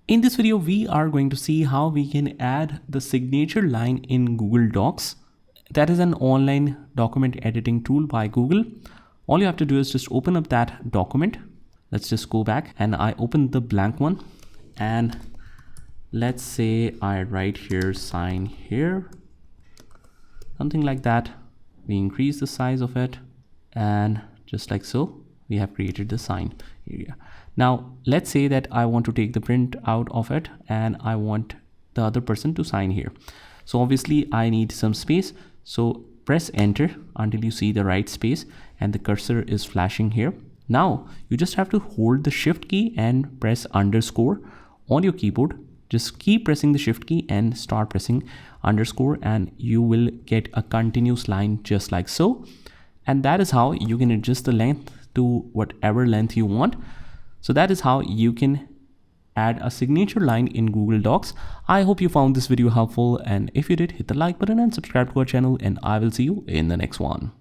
In this video, we are going to see how we can add the signature line in Google Docs. That is an online document editing tool by Google. All you have to do is just open up that document. Let's just go back and I open the blank one. And let's say I write here, sign here, something like that. We increase the size of it and just like so, we have created the sign area. Now, let's say that I want to take the print out of it and I want the other person to sign here. So obviously I need some space. So press enter until you see the right space and the cursor is flashing here. Now you just have to hold the shift key and press underscore on your keyboard. Just keep pressing the shift key and start pressing underscore and you will get a continuous line just like so. And that is how you can adjust the length to whatever length you want. So that is how you can add a signature line in Google Docs. I hope you found this video helpful, and if you did, hit the like button and subscribe to our channel, and I will see you in the next one.